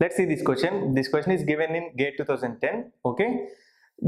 Let's see this question. This question is given in GATE 2010. Okay.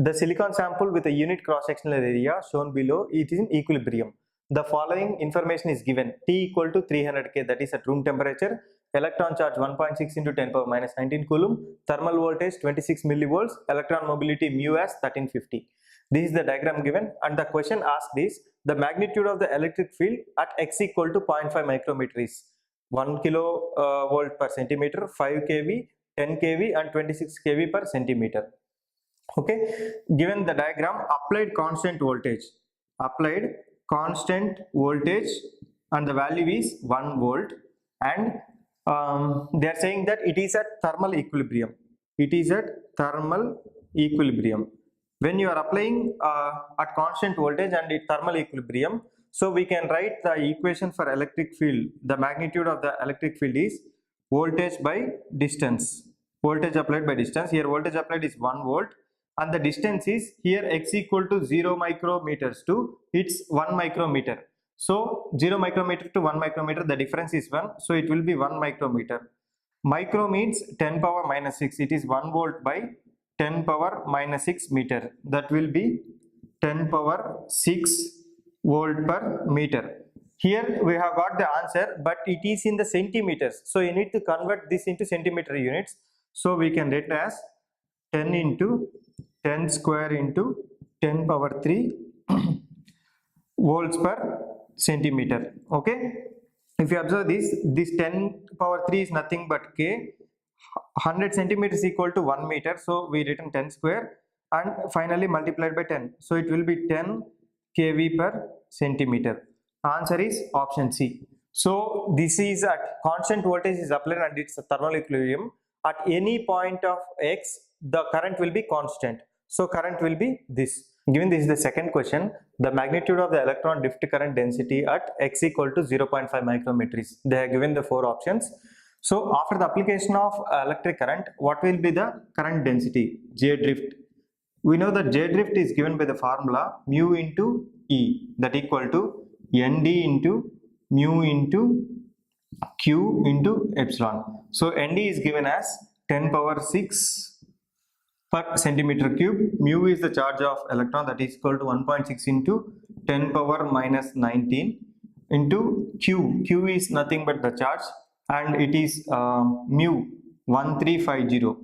The silicon sample with a unit cross-sectional area shown below, it is in equilibrium. The following information is given: T equal to 300 K, that is at room temperature. Electron charge 1.6 into 10 power minus 19 coulomb. Thermal voltage 26 millivolts. Electron mobility mu as 1350. This is the diagram given, and the question asked is the magnitude of the electric field at x equal to 0.5 micrometer is 1 kilovolt per centimeter, 5 kV, 10 kV and 26 kV per centimeter. Okay, given the diagram, applied constant voltage and the value is 1 volt, and they are saying that it is at thermal equilibrium. When you are applying at constant voltage and at thermal equilibrium, so we can write the equation for electric field. The magnitude of the electric field is voltage by distance. Voltage applied by distance. Here voltage applied is 1 volt, and the distance is here x equal to 0 micrometers to its 1 micrometer. So 0 micrometer to 1 micrometer, the difference is 1, so it will be 1 micrometer. Micro means 10 power minus 6. It is 1 volt by 10 power minus 6 meter. That will be 10 power 6 volt per meter. Here we have got the answer, but it is in the centimeters. So you need to convert this into centimeter units. So we can write as 10 into 10 square into 10 power 3 volts per centimeter. Okay. If you observe this 10 power 3 is nothing but K. 100 centimeters equal to 1 meter. So we written 10 square and finally multiplied by 10. So it will be 10 kV per centimeter. Answer is option C. So this is at constant voltage is applied and it's a thermal equilibrium. At any point of x, the current will be constant. So current will be this. Given this is the second question, the magnitude of the electron drift current density at x equal to 0.5 micrometers. They have given the 4 options. So after the application of electric current, what will be the current density? J drift. We know that J drift is given by the formula mu into E, that equal to Nd into mu into Q into epsilon. So Nd is given as 10 power 6 per centimeter cube. Mu is the charge of electron, that is equal to 1.6 into 10 power minus 19 into Q. Q is nothing but the charge, and it is mu 1350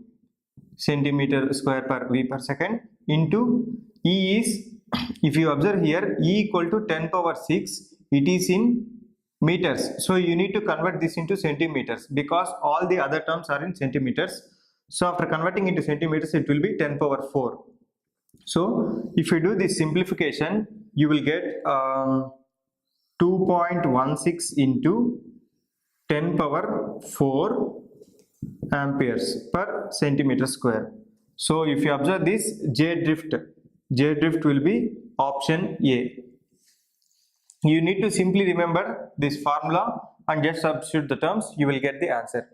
centimeter square per V per second into E is, if you observe here, E equal to 10 power 6, it is in meters. So you need to convert this into centimeters because all the other terms are in centimeters. So after converting into centimeters, it will be 10 power 4. So if you do this simplification, you will get 2.16 into 10 power 4 amperes per centimeter square. So if you observe this J drift will be option A. You need to simply remember this formula and just substitute the terms, you will get the answer.